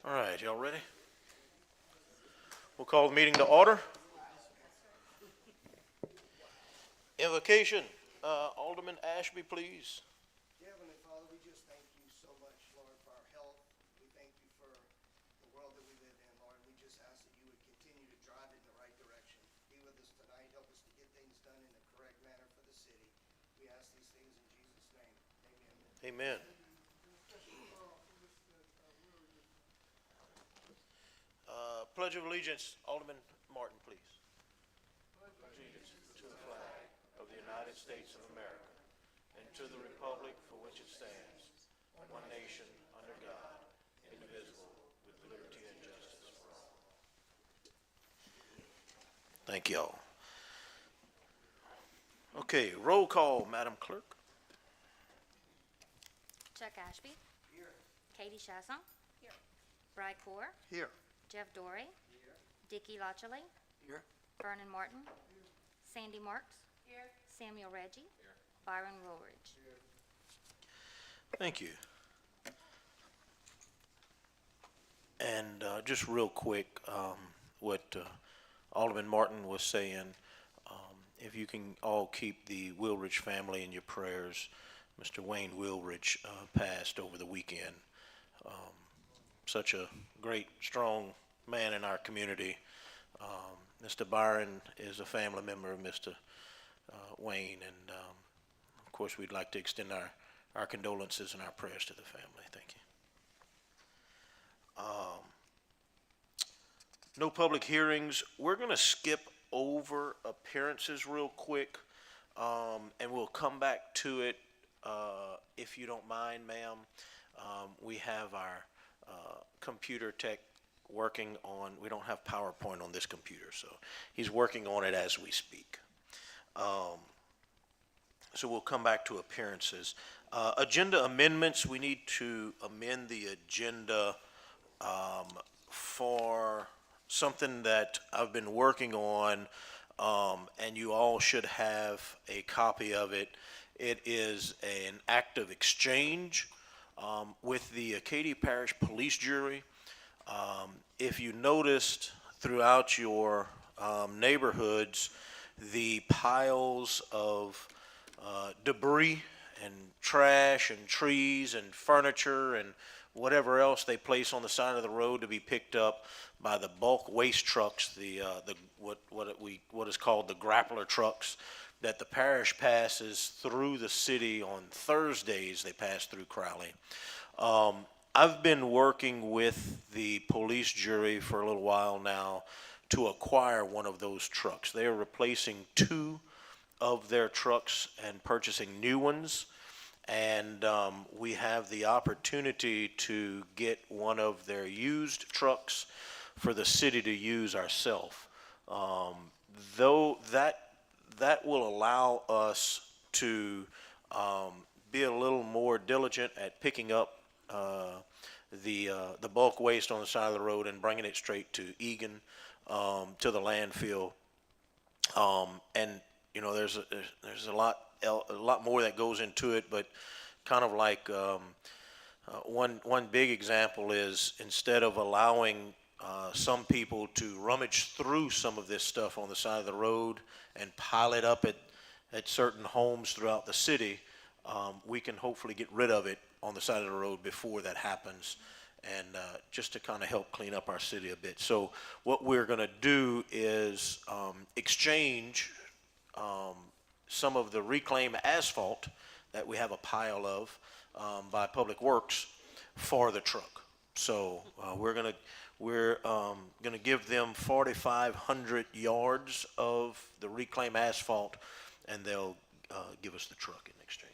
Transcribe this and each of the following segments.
All right, y'all ready? We'll call the meeting to order. Invocation. Alderman Ashby, please. Dear Heavenly Father, we just thank you so much, Lord, for our health. We thank you for the world that we live in, Lord. We just ask that you would continue to drive it in the right direction. Be with us tonight. Help us to get things done in the correct manner for the city. We ask these things in Jesus' name. Amen. Amen. Pledge of Allegiance, Alderman Martin, please. Allegiance to the flag of the United States of America and to the republic for which it stands, one nation, under God, indivisible, with liberty and justice for all. Thank y'all. Okay, roll call, Madam Clerk. Chuck Ashby. Here. Katie Chasson. Here. Bry Core. Here. Jeff Dorey. Here. Dickie Lochley. Here. Vernon Martin. Here. Sandy Marks. Here. Samuel Reggie. Here. Byron Woolridge. Here. Thank you. And just real quick, what Alderman Martin was saying, if you can all keep the Woolridge family in your prayers. Mr. Wayne Woolridge passed over the weekend. Such a great, strong man in our community. Mr. Byron is a family member of Mr. Wayne, and of course we'd like to extend our condolences and our prayers to the family. Thank you. No public hearings. We're going to skip over appearances real quick, and we'll come back to it if you don't mind, ma'am. We have our computer tech working on, we don't have PowerPoint on this computer, so he's working on it as we speak. So we'll come back to appearances. Agenda amendments, we need to amend the agenda for something that I've been working on, and you all should have a copy of it. It is an act of exchange with the Acadia Parish Police Jury. If you noticed throughout your neighborhoods, the piles of debris and trash and trees and furniture and whatever else they place on the side of the road to be picked up by the bulk waste trucks, what is called the grappler trucks, that the parish passes through the city on Thursdays. They pass through Crowley. I've been working with the police jury for a little while now to acquire one of those trucks. They are replacing 2 of their trucks and purchasing new ones, and we have the opportunity to get one of their used trucks for the city to use ourselves. Though that will allow us to be a little more diligent at picking up the bulk waste on the side of the road and bringing it straight to Egan, to the landfill. And you know, there's a lot more that goes into it, but kind of like one big example is, instead of allowing some people to rummage through some of this stuff on the side of the road and pile it up at certain homes throughout the city, we can hopefully get rid of it on the side of the road before that happens, and just to kind of help clean up our city a bit. So what we're going to do is exchange some of the reclaimed asphalt that we have a pile of by Public Works for the truck. So we're gonna give them 4,500 yards of the reclaimed asphalt, and they'll give us the truck in exchange.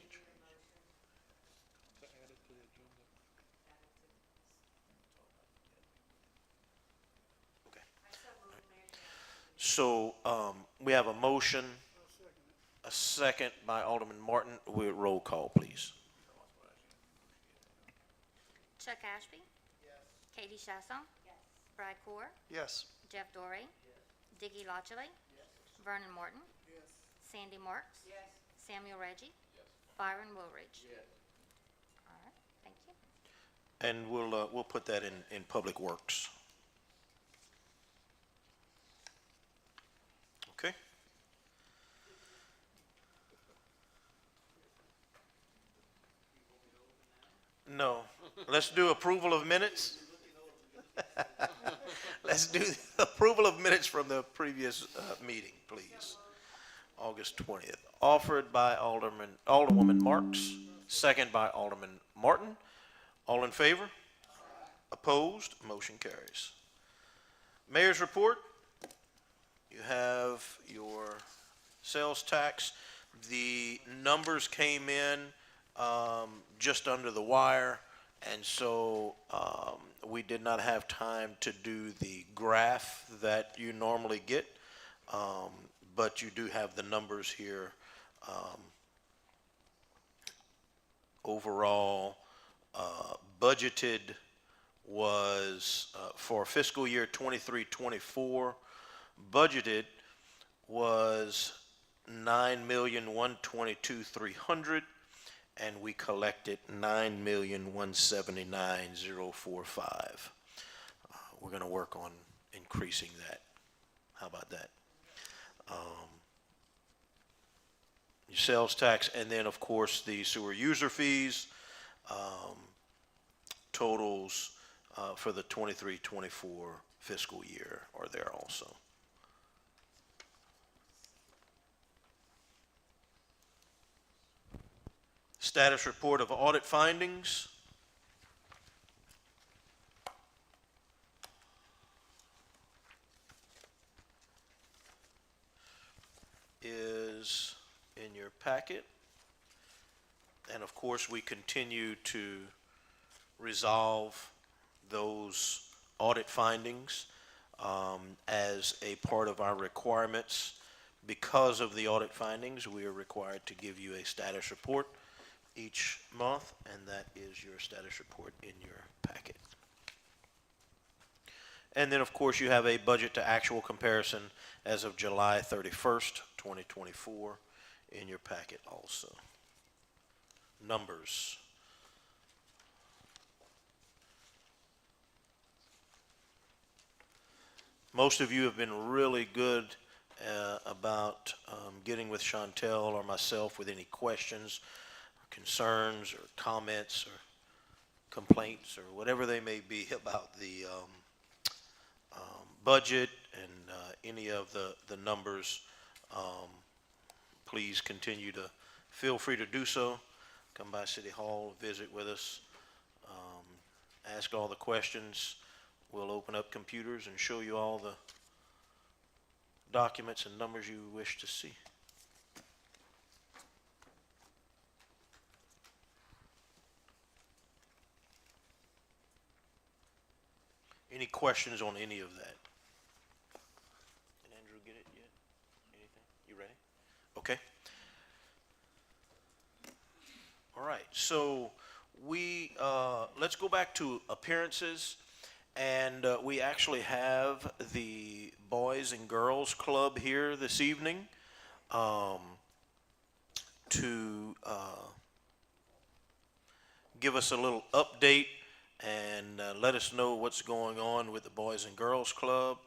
Okay. So we have a motion, a second by Alderman Martin. We'll roll call, please. Chuck Ashby. Yes. Katie Chasson. Yes. Bry Core. Yes. Jeff Dorey. Yes. Dickie Lochley. Yes. Vernon Martin. Yes. Sandy Marks. Yes. Samuel Reggie. Yes. Byron Woolridge. Yes. All right, thank you. And we'll put that in Public Works. Okay? No. Let's do approval of minutes. Let's do the approval of minutes from the previous meeting, please. August 20th. Offered by Alderwoman Marks, second by Alderman Martin. All in favor? Opposed? Motion carries. Mayor's report. You have your sales tax. The numbers came in just under the wire, and so we did not have time to do the graph that you normally get, but you do have the numbers here. Overall, budgeted was for fiscal year 23-24, budgeted was $9,122,300, and we collected $9,179,045. We're going to work on increasing that. How about that? Your sales tax, and then of course the sewer user fees totals for the 23-24 fiscal year are there also. Status report of audit findings. Is in your packet. And of course, we continue to resolve those audit findings as a part of our requirements. Because of the audit findings, we are required to give you a status report each month, and that is your status report in your packet. And then, of course, you have a budget to actual comparison as of July 31st, 2024 in your packet also. Numbers. Most of you have been really good about getting with Chantel or myself with any questions, or concerns, or comments, or complaints, or whatever they may be about the budget and any of the numbers. Please continue to feel free to do so. Come by City Hall, visit with us, ask all the questions. We'll open up computers and show you all the documents and numbers you wish to see. Any questions on any of that? Did Andrew get it yet? Anything? You ready? Okay. All right. So let's go back to appearances, and we actually have the Boys and Girls Club here this evening to give us a little update and let us know what's going on with the Boys and Girls Club.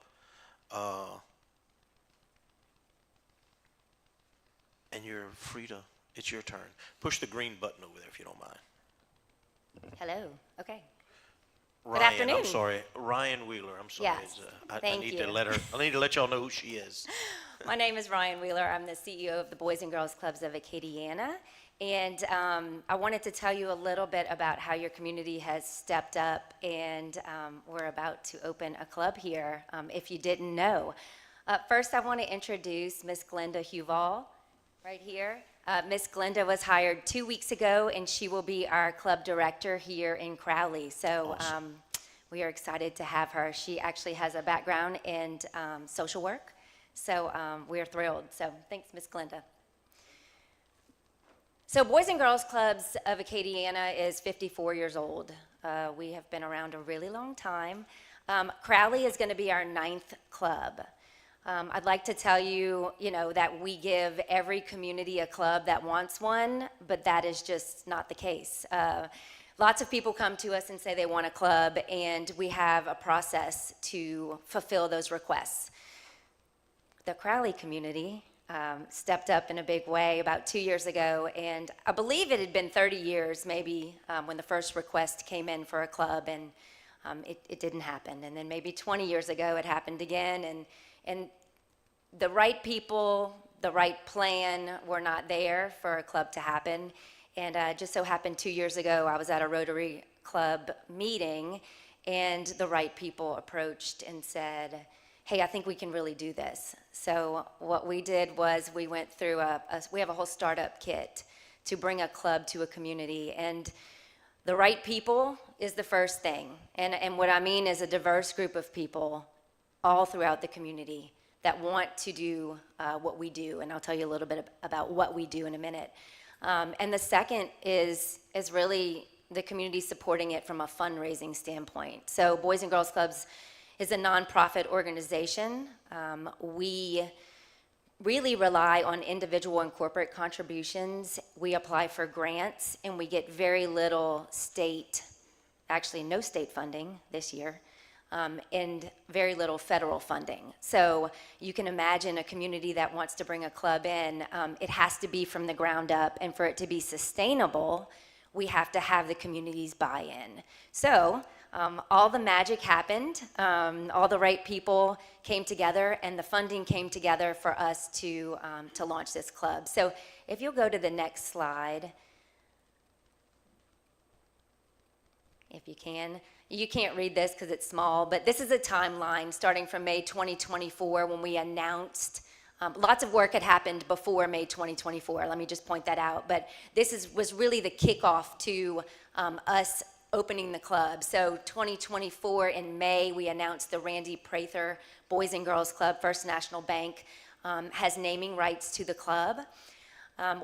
And you're free to, it's your turn. Push the green button over there if you don't mind. Hello. Okay. Ryan, afternoon. I'm sorry. Ryan Wheeler, I'm sorry. Yes, I thank need you. to let her, I need to let y'all know who she is. My name is Ryan Wheeler. I'm the CEO of the Boys and Girls Clubs of Acadiana. And I wanted to tell you a little bit about how your community has stepped up, and we're about to open a club here, if you didn't know. First, I want to introduce Miss Glenda Huval right here. Miss Glenda was hired 2 weeks ago, and she will be our club director here in Crowley. So we are excited to have her. She actually has a background in social work, so we're thrilled. So thanks, Miss Glenda. So Boys and Girls Clubs of Acadiana is 54 years old. We have been around a really long time. Crowley is going to be our 9th club. I'd like to tell you, that we give every community a club that wants one, but that is just not the case. lots of people come to us and say they want a club, and we have a process to fulfill those requests. The Crowley community stepped up in a big way about 2 years ago, and I believe it had been 30 years maybe when the first request came in for a club, and it didn't happen. And then maybe 20 years ago it happened again, and the right people, the right plan were not there for a club to happen. And just so happened 2 years ago I was at a Rotary Club meeting, and the right people approached and said, hey, I think we can really do this. So what we did was we went through we have a whole startup kit to bring a club to a community, and the right people is the first thing. And what I mean is a diverse group of people all throughout the community that want to do what we do, and I'll tell you a little bit about what we do in a minute. And the second is really the community supporting it from a fundraising standpoint. So Boys and Girls Clubs is a nonprofit organization. We really rely on individual and corporate contributions. We apply for grants, and we get very little state, actually no state funding this year, and very little federal funding. So you can imagine a community that wants to bring a club in, it has to be from the ground up, and for it to be sustainable, we have to have the community's buy-in. So all the magic happened, all the right people came together, and the funding came together for us to launch this club. So if you'll go to the next slide, if you can. You can't read this because it's small, but this is a timeline starting from May 2024 when we announced. Lots of work had happened before May 2024, let me just point that out, but this was really the kickoff to us opening the club. So 2024 in May, we announced the Randy Prather Boys and Girls Club. First National Bank has naming rights to the club.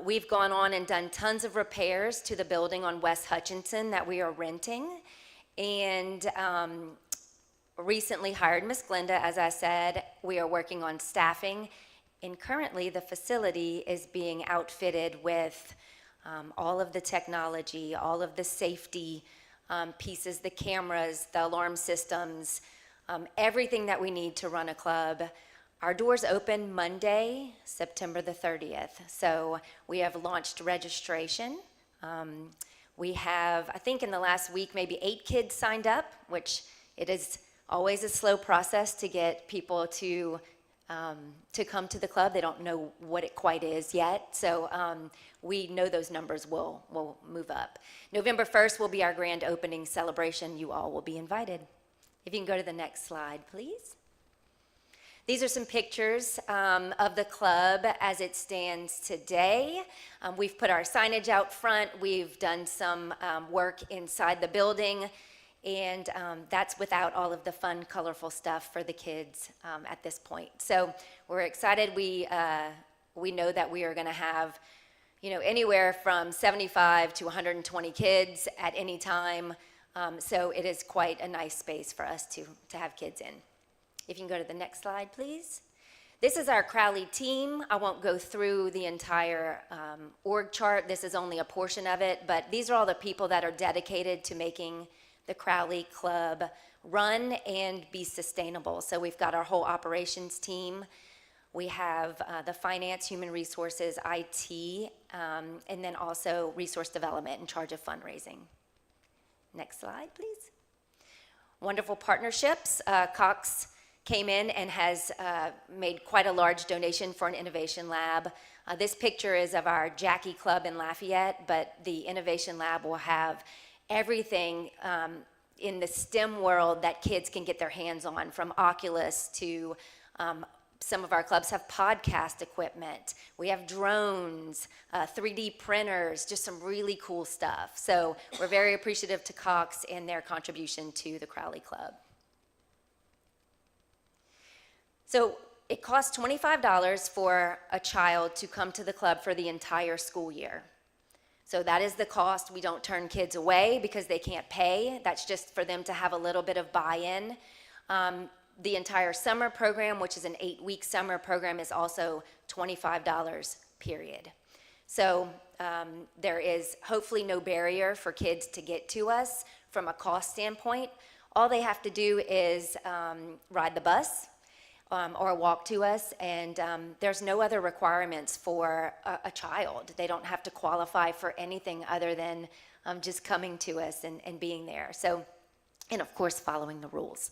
We've gone on and done tons of repairs to the building on West Hutchinson that we are renting, and recently hired Miss Glenda, as I said. We are working on staffing, and currently the facility is being outfitted with all of the technology, all of the safety pieces, the cameras, the alarm systems, everything that we need to run a club. Our doors open Monday, September the 30th. So we have launched registration. We have, I think in the last week, maybe 8 kids signed up, which it is always a slow process to get people to come to the club. They don't know what it quite is yet. So we know those numbers will move up. November 1st will be our grand opening celebration. You all will be invited. If you can go to the next slide, please. These are some pictures of the club as it stands today. We've put our signage out front. We've done some work inside the building, and that's without all of the fun, colorful stuff for the kids at this point. So we're excited. We know that we are going to have, anywhere from 75 to 120 kids at any time. So it is quite a nice space for us to have kids in. If you can go to the next slide, please. This is our Crowley team. I won't go through the entire org chart. This is only a portion of it, but these are all the people that are dedicated to making the Crowley Club run and be sustainable. So we've got our whole operations team. We have the finance, human resources, IT, and then also resource development in charge of fundraising. Next slide, please. Wonderful partnerships. Cox came in and has made quite a large donation for an innovation lab. This picture is of our Jackie Club in Lafayette, but the innovation lab will have everything in the STEM world that kids can get their hands on, from Oculus to some of our clubs have podcast equipment. We have drones, 3D printers, just some really cool stuff. So we're very appreciative to Cox and their contribution to the Crowley Club. So it costs $25 for a child to come to the club for the entire school year. So that is the cost. We don't turn kids away because they can't pay. That's just for them to have a little bit of buy-in. The entire summer program, which is an 8-week summer program, is also $25, period. So there is hopefully no barrier for kids to get to us from a cost standpoint. All they have to do is ride the bus or walk to us, and there's no other requirements for a child. They don't have to qualify for anything other than just coming to us and being there. So, and of course, following the rules.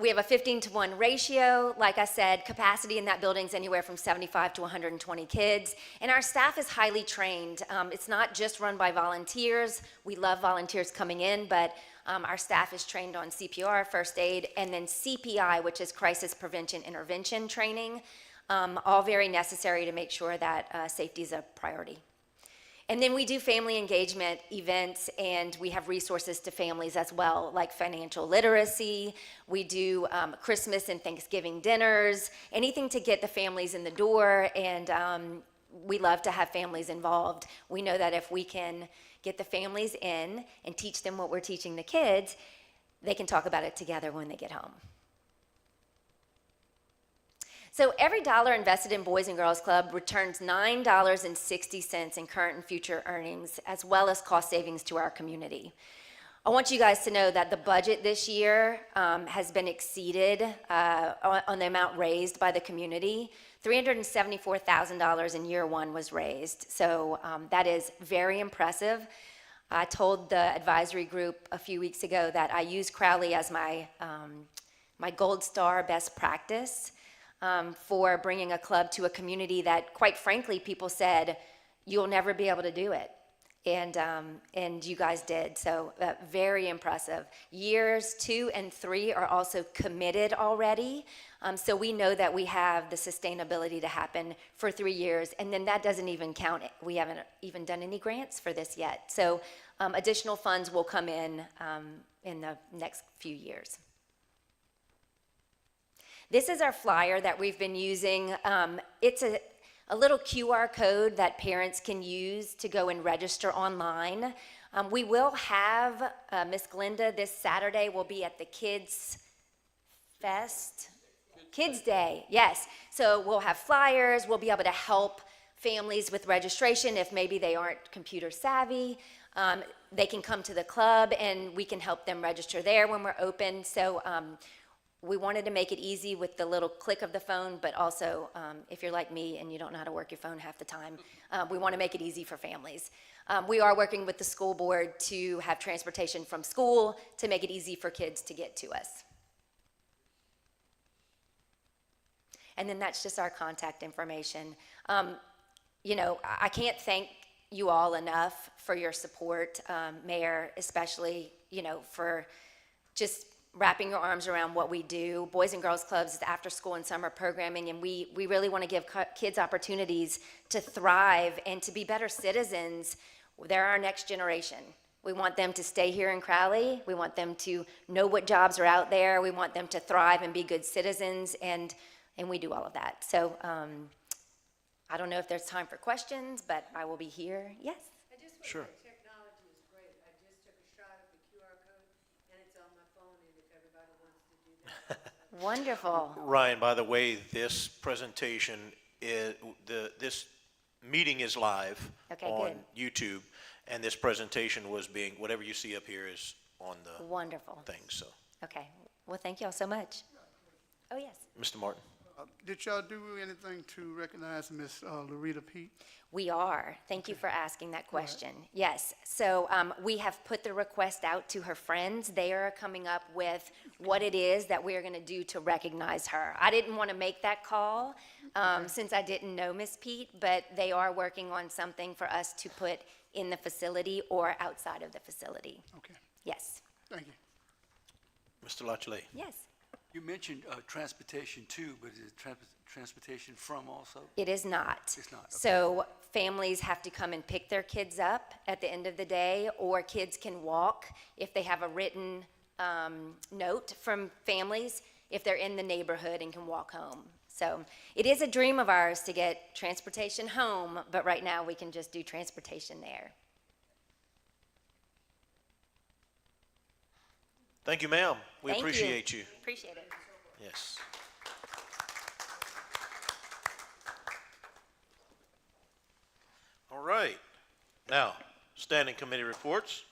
We have a 15-to-1 ratio. Like I said, capacity in that building is anywhere from 75 to 120 kids. And our staff is highly trained. It's not just run by volunteers. We love volunteers coming in, but our staff is trained on CPR, first aid, and then CPI, which is crisis prevention intervention training, all very necessary to make sure that safety is a priority. And then we do family engagement events, and we have resources to families as well, like financial literacy. We do Christmas and Thanksgiving dinners, anything to get the families in the door, and we love to have families involved. We know that if we can get the families in and teach them what we're teaching the kids, they can talk about it together when they get home. So every dollar invested in Boys and Girls Club returns $9.60 in current and future earnings, as well as cost savings to our community. I want you guys to know that the budget this year has been exceeded on the amount raised by the community. $374,000 in year one was raised, so that is very impressive. I told the advisory group a few weeks ago that I use Crowley as my gold star best practice for bringing a club to a community that, quite frankly, people said, you'll never be able to do it. And you guys did, so very impressive. Years 2 and 3 are also committed already, so we know that we have the sustainability to happen for 3 years, and then that doesn't even count. We haven't even done any grants for this yet, so additional funds will come in the next few years. This is our flyer that we've been using. It's a little QR code that parents can use to go and register online. We will have Miss Glinda this Saturday will be at the Kids Fest. Kids Day, yes. So we'll have flyers. We'll be able to help families with registration if maybe they aren't computer savvy. They can come to the club and we can help them register there when we're open. So we wanted to make it easy with the little click of the phone, but also if you're like me and you don't know how to work your phone half the time, we want to make it easy for families. We are working with the school board to have transportation from school to make it easy for kids to get to us. And then that's just our contact information. You know, I can't thank you all enough for your support, Mayor, especially, you know, for just wrapping your arms around what we do. Boys and Girls Clubs is after school and summer programming, and we really want to give kids opportunities to thrive and to be better citizens. They're our next generation. We want them to stay here in Crowley. We want them to know what jobs are out there. We want them to thrive and be good citizens, and we do all of that. So I don't know if there's time for questions, but I will be here. Yes? I just want to Sure. say technology is great. I just took a shot at the QR code, and it's on my phone, and if everybody wants to do that. Wonderful. Ryan, by the way, this presentation this meeting is live Okay, on good. YouTube, and this presentation was being, whatever you see up here is on the Wonderful. thing, so. Okay. Well, thank you all so much. Oh, yes. Mr. Martin? Did y'all do anything to recognize Miss Loretta Pete? We are. Thank you for asking that question. Yes. So we have put the request out to her friends. They are coming up with what it is that we are going to do to recognize her. I didn't want to make that call since I didn't know Miss Pete, but they are working on something for us to put in the facility or outside of the facility. Okay, Yes. thank you. Mr. Lachele? Yes. You mentioned transportation too, but is it transportation from also? It is not. It's not, okay. So families have to come and pick their kids up at the end of the day, or kids can walk if they have a written note from families, if they're in the neighborhood and can walk home. So it is a dream of ours to get transportation home, but right now we can just do transportation there. Thank you, ma'am. We Thank appreciate you. Appreciate it. Yes. Now, standing committee reports.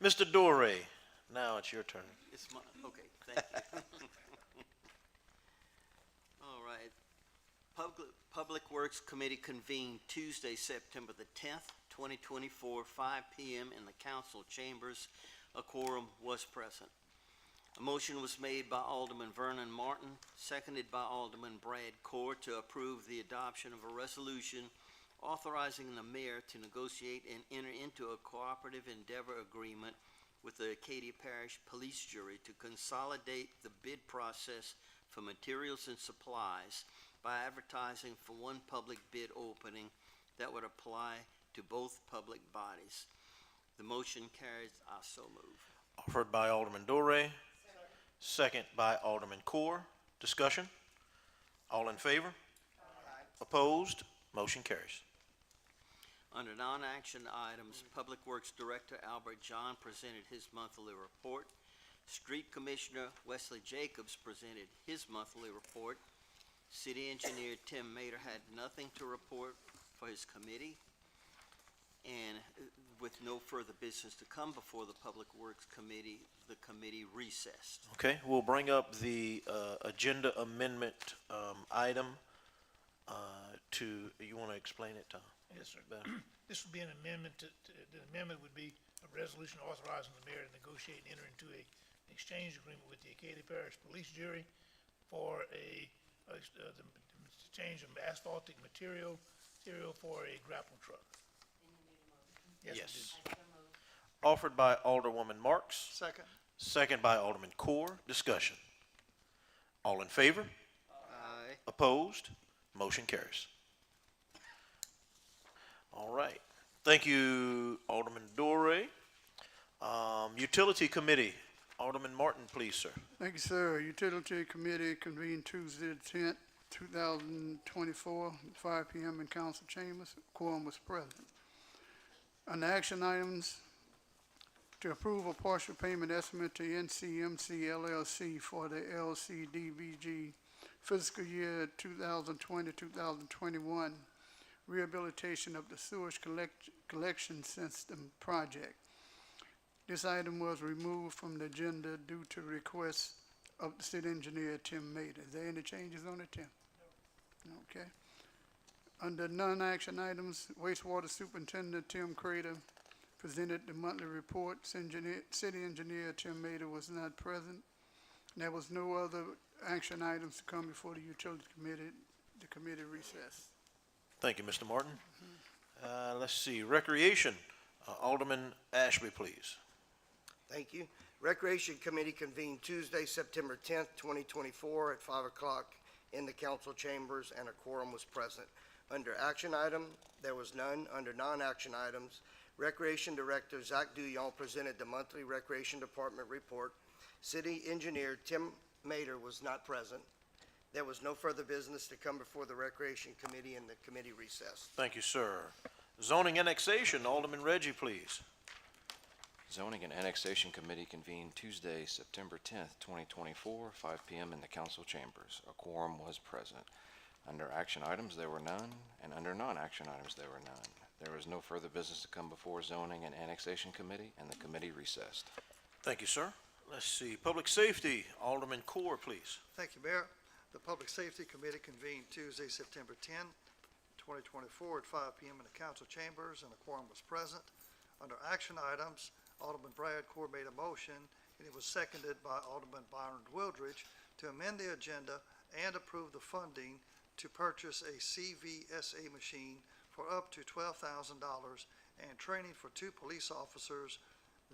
Mr. Doré, now it's your turn. It's my, okay, thank you. All right. Public Works Committee convened Tuesday, September the 10th, 2024, 5 p.m. in the council chambers. A quorum was present. A motion was made by Alderman Vernon Martin, seconded by Alderman Brad Core to approve the adoption of a resolution authorizing the mayor to negotiate and enter into a cooperative endeavor agreement with the Acadia Parish Police Jury to consolidate the bid process for materials and supplies by advertising for one public bid opening that would apply to both public bodies. The motion carries. I so move. Offered by Alderman Doré, second by Alderman Core. Discussion? All in favor? Opposed? Motion carries. Under non-action items, Public Works Director Albert John presented his monthly report. Street Commissioner Wesley Jacobs presented his monthly report. City Engineer Tim Mater had nothing to report for his committee. And with no further business to come before the Public Works Committee, the committee recessed. Okay, we'll bring up the agenda amendment item you want to explain it, Tom? Yes, sir. Ben? This would be an amendment the amendment would be a resolution authorizing the mayor to negotiate and enter into an exchange agreement with the Acadia Parish Police Jury for the change of asphaltic material for a grapple truck. Yes. Offered by Alderwoman Marks, Second. second by Alderman Core. Discussion. All in favor? Aye. Opposed? Motion carries. All right. Thank you, Alderman Doré. Utility Committee, Alderman Martin, please, sir. Thank you, sir. Utility Committee convened Tuesday the 10th, 2024, 5 p.m. in council chambers. Quorum was present. On the action items, to approve a partial payment estimate to NCMC LLC for the LCDBG fiscal year 2020-2021 rehabilitation of the sewage collection system project. This item was removed from the agenda due to requests of the city engineer, Tim Mater. Is there any changes on it, Tim? No. Okay. Under non-action items, wastewater superintendent Tim Crater presented the monthly report. City engineer Tim Mater was not present. There was no other action items to come before the utility committee. The committee recessed. Thank you, Mr. Martin. Let's see, Recreation, Alderman Ashby, please. Thank you. Recreation Committee convened Tuesday, September 10th, 2024 at 5 o'clock in the council chambers, and a quorum was present. Under action item, there was none. Under non-action items, Recreation Director Zach Duyon presented the monthly Recreation Department report. City Engineer Tim Mater was not present. There was no further business to come before the Recreation Committee, and the committee recessed. Thank you, sir. Zoning Annexation, Alderman Reggie, please. Zoning and Annexation Committee convened Tuesday, September 10th, 2024, 5 p.m. in the council chambers. A quorum was present. Under action items, there were none, and under non-action items, there were none. There was no further business to come before Zoning and Annexation Committee, and the committee recessed. Thank you, sir. Let's see, Public Safety, Alderman Core, please. Thank you, Mayor. The Public Safety Committee convened Tuesday, September 10, 2024 at 5 p.m. in the council chambers, and a quorum was present. Under action items, Alderman Brad Core made a motion, and it was seconded by Alderman Byron Wildridge to amend the agenda and approve the funding to purchase a CVSA machine for up to $12,000 and training for 2 police officers,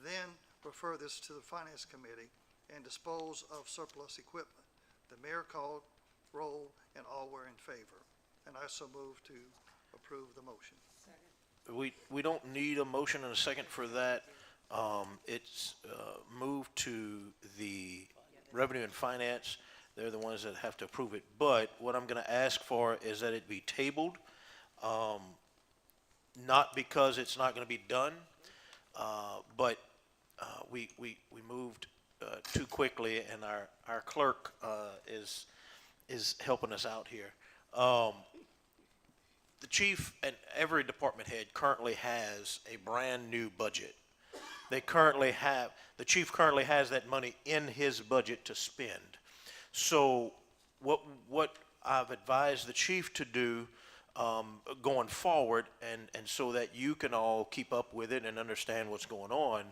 then refer this to the Finance Committee and dispose of surplus equipment. The mayor called roll, and all were in favor. And I so move to approve the motion. We don't need a motion and a second for that. It's moved to the Revenue and Finance. They're the ones that have to approve it. But what I'm going to ask for is that it be tabled, not because it's not going to be done, but we moved too quickly, and our clerk is helping us out here. the chief and every department head currently has a brand-new budget. The chief currently has that money in his budget to spend. So what I've advised the chief to do going forward, and so that you can all keep up with it and understand what's going on,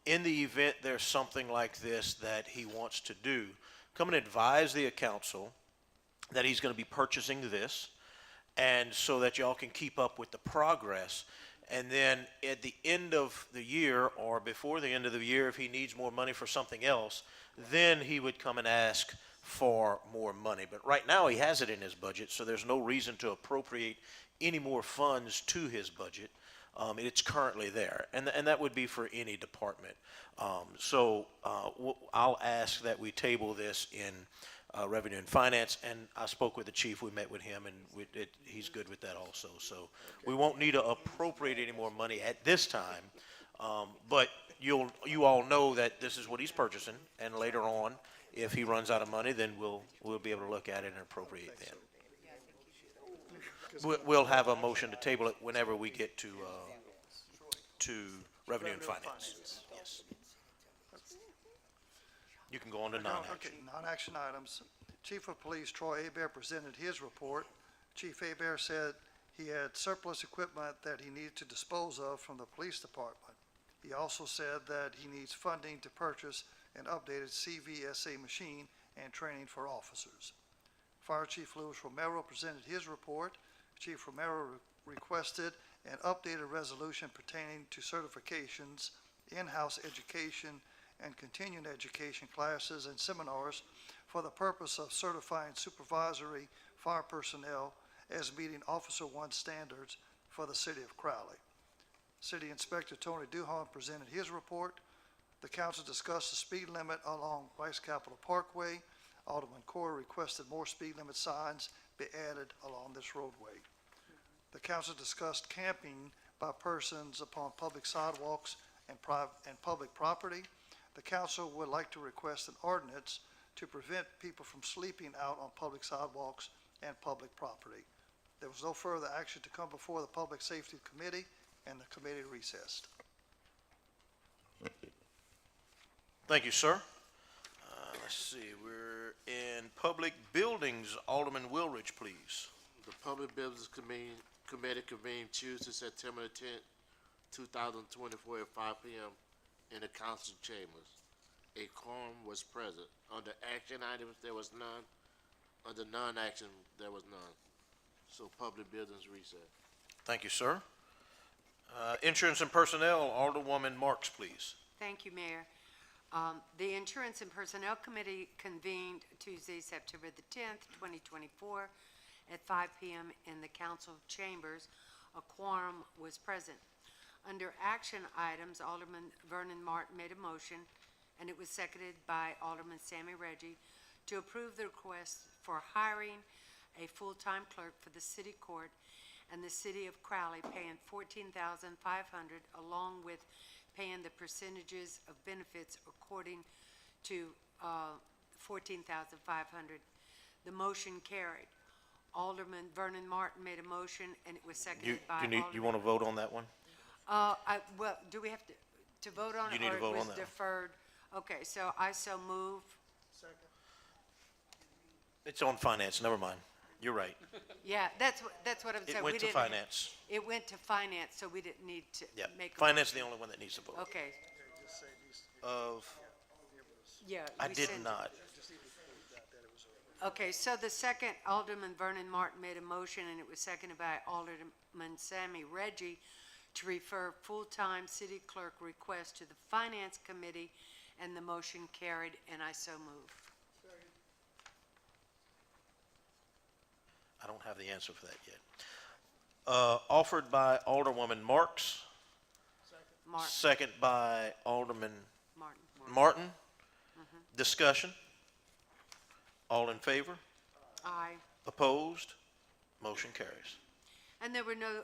in the event there's something like this that he wants to do, come and advise the council that he's going to be purchasing this, and so that y'all can keep up with the progress. And then at the end of the year, or before the end of the year, if he needs more money for something else, then he would come and ask for more money. But right now, he has it in his budget, so there's no reason to appropriate any more funds to his budget. It's currently there, and that would be for any department. I'll ask that we table this in Revenue and Finance, and I spoke with the chief, we met with him, and he's good with that also. So we won't need to appropriate any more money at this time, but you all know that this is what he's purchasing, and later on, if he runs out of money, then we'll be able to look at it and appropriate then. We'll have a motion to table it whenever we get to Revenue and Finance. Yes. You can go on to non-action. Okay, non-action items. Chief of Police Troy Hebert presented his report. Chief Hebert said he had surplus equipment that he needed to dispose of from the police department. He also said that he needs funding to purchase an updated CVSA machine and training for officers. Fire Chief Louis Romero presented his report. Chief Romero requested an updated resolution pertaining to certifications, in-house education, and continuing education classes and seminars for the purpose of certifying supervisory fire personnel as meeting Officer 1 standards for the city of Crowley. City Inspector Tony Duhon presented his report. The council discussed the speed limit along Rice Capitol Parkway. Alderman Corr requested more speed limit signs be added along this roadway. The council discussed camping by persons upon public sidewalks and public property. The council would like to request an ordinance to prevent people from sleeping out on public sidewalks and public property. There was no further action to come before the Public Safety Committee, and the committee recessed. Thank you, sir. Let's see, we're in Public Buildings. Alderman Wilridge, please. The Public Business Committee convened Tuesday, September the 10th, 2024 at 5 p.m. in the council chambers. A quorum was present. Under action items, there was none. Under non-action, there was none. So public buildings recess. Thank you, sir. Insurance and Personnel, Alderwoman Marks, please. Thank you, Mayor. The Insurance and Personnel Committee convened Tuesday, September the 10th, 2024, at 5 p.m. in the council chambers. A quorum was present. Under action items, Alderman Vernon Martin made a motion, and it was seconded by Alderman Sammy Reggie, to approve the request for hiring a full-time clerk for the city court and the city of Crowley paying $14,500, along with paying the percentages of benefits according to $14,500. The motion carried. Alderman Vernon Martin made a motion, and it was seconded by Alderman. You want to vote on that one? Well, do we have to vote on it? You need to vote on Or it was that one. deferred? Okay, so I so move. It's on finance, never mind. You're right. Yeah, that's what I'm saying. It went We to didn't- finance. It went to finance, so we didn't need to Yeah, make a finance is the motion. only one that needs to vote. Okay, yeah. I we did sent it. not. Okay, so the second, Alderman Vernon Martin made a motion, and it was seconded by Alderman Sammy Reggie to refer full-time city clerk request to the Finance Committee, and the motion carried, and I so move. I don't have the answer for that yet. Offered by Alderwoman Marks, second by Alderman Martin. Discussion? All in favor? Aye. Opposed? Motion carries. And there were no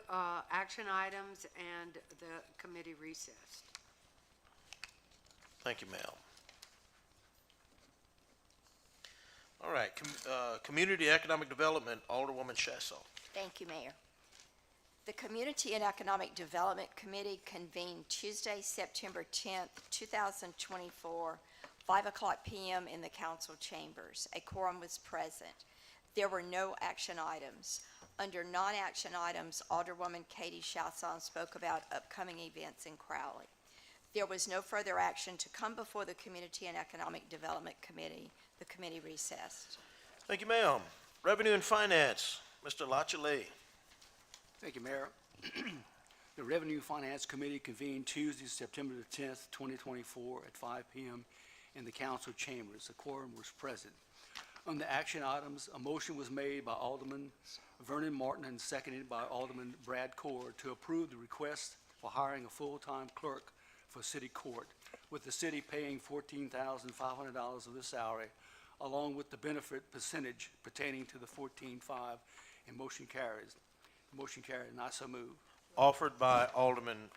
action items, and the committee recessed. Thank you, ma'am. All right, Community Economic Development, Alderwoman Shasso. Thank you, Mayor. The Community and Economic Development Committee convened Tuesday, September 10th, 2024, 5:00 p.m. in the council chambers. A quorum was present. There were no action items. Under non-action items, Alderwoman Katie Chasson spoke about upcoming events in Crowley. There was no further action to come before the Community and Economic Development Committee. The committee recessed. Thank you, ma'am. Revenue and Finance, Mr. Lachele. Thank you, Mayor. The Revenue Finance Committee convened Tuesday, September the 10th, 2024, at 5 p.m. in the council chambers. A quorum was present. On the action items, a motion was made by Alderman Vernon Martin and seconded by Alderman Brad Core to approve the request for hiring a full-time clerk for city court, with the city paying $14,500 of the salary, along with the benefit percentage pertaining to the 14.5, and motion carries. Motion carried, and I so move. Offered by Alderman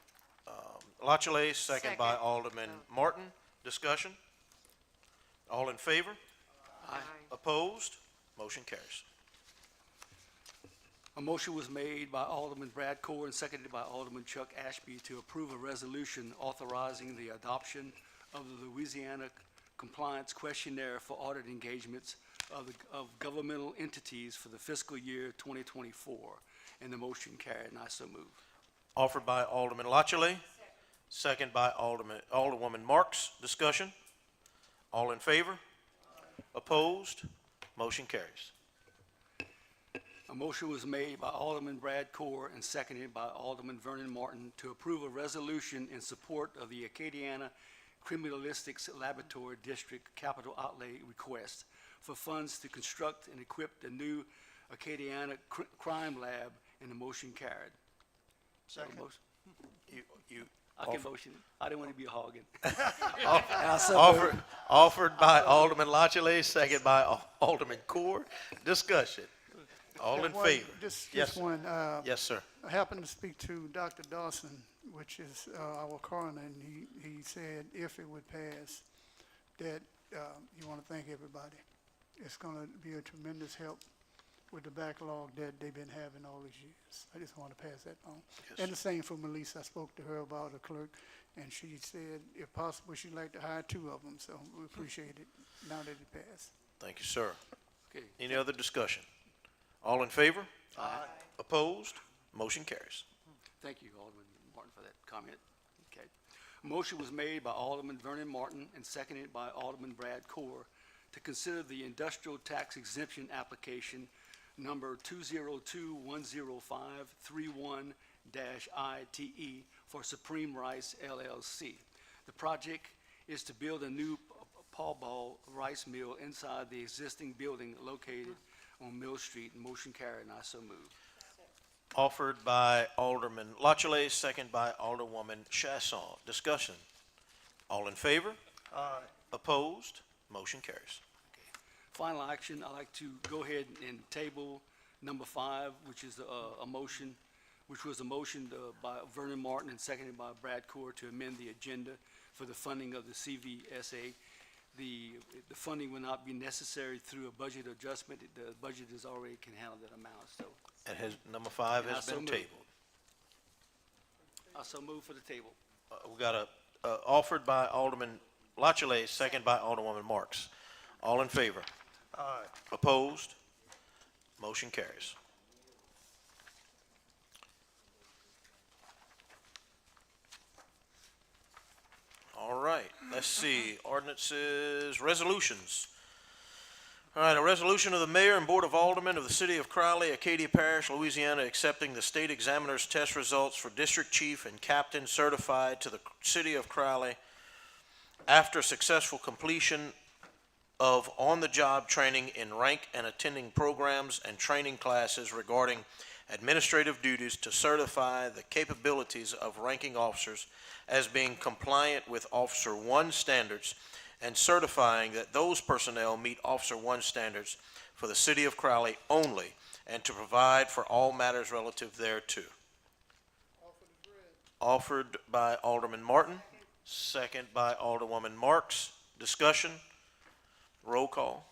Lachele, second by Second. Alderman Martin. Discussion? All in favor? Aye. Opposed? Motion carries. A motion was made by Alderman Brad Core and seconded by Alderman Chuck Ashby to approve a resolution authorizing the adoption of the Louisiana Compliance Questionnaire for audit engagements of governmental entities for the fiscal year 2024. And the motion carried, and I so move. Offered by Alderman Lachele, second by Alderwoman Marks. Discussion? All in favor? Opposed? Motion carries. A motion was made by Alderman Brad Core and seconded by Alderman Vernon Martin to approve a resolution in support of the Acadiana Criminalistics Laboratory District capital outlay request for funds to construct and equip the new Acadiana Crime Lab, and the motion carried. Second. I can motion it. I didn't want to be a hogging. Offered by Alderman Lachele, second by Alderman Core. Discussion? All in favor? Just Yes, one. yes, sir. I happened to speak to Dr. Dawson, which is our coroner, and he said if it would pass, that you want to thank everybody. It's going to be a tremendous help with the backlog that they've been having all these years. I just want to pass that on. Yes. And the same for Melissa. I spoke to her about a clerk, and she said, if possible, she'd like to hire 2 of them. So we appreciate it now that it passed. Thank you, sir. Okay. Any other discussion? All in favor? Aye. Opposed? Motion carries. Thank you, Alderman Martin, for that comment. Okay. A motion was made by Alderman Vernon Martin and seconded by Alderman Brad Core to consider the industrial tax exemption application number 202-10531-ITE for Supreme Rice LLC. The project is to build a new Paul Ball rice mill inside the existing building located on Mill Street. Motion carried, and I so move. Offered by Alderman Lachele, second by Alderwoman Chasson. Discussion? All in favor? Aye. Opposed? Motion carries. Final action, I'd like to go ahead and table number 5, which is a motion, which was a motion by Vernon Martin and seconded by Brad Core to amend the agenda for the funding of the CVSA. The funding will not be necessary through a budget adjustment. The budget is already can handle that amount, so. And number 5 And I has so been move. tabled. I so move for the table. We got offered by Alderman Lachele, second by Alderwoman Marks. All in favor? Aye. Opposed? Motion carries. All right, let's see, ordinances, resolutions. All right, a resolution of the Mayor and Board of Aldermen of the City of Crowley, Acadia Parish, Louisiana, accepting the state examiner's test results for District Chief and Captain certified to the City of Crowley after successful completion of on-the-job training in rank and attending programs and training classes regarding administrative duties to certify the capabilities of ranking officers as being compliant with Officer 1 standards and certifying that those personnel meet Officer 1 standards for the City of Crowley only, and to provide for all matters relative thereto. Offered by Alderman Martin, second by Alderwoman Marks. Discussion? Roll call.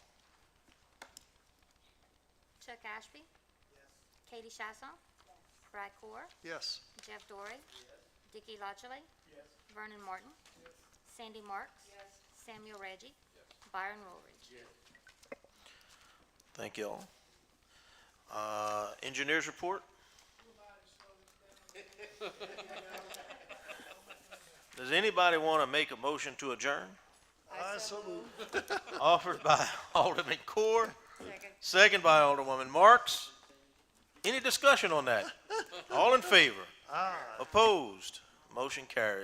Chuck Ashby? Katie Chasson. Brad Core. Yes. Jeff Dorey. Dickie Lodgley. Vernon Martin. Sandy Marks. Samuel Reggie. Byron Woolridge. Thank you all. Engineers report? Does anybody want to make a motion to adjourn? Offered by Alderman Core, second by Alderwoman Marks. Any discussion on that? All in favor? Opposed? Motion carries.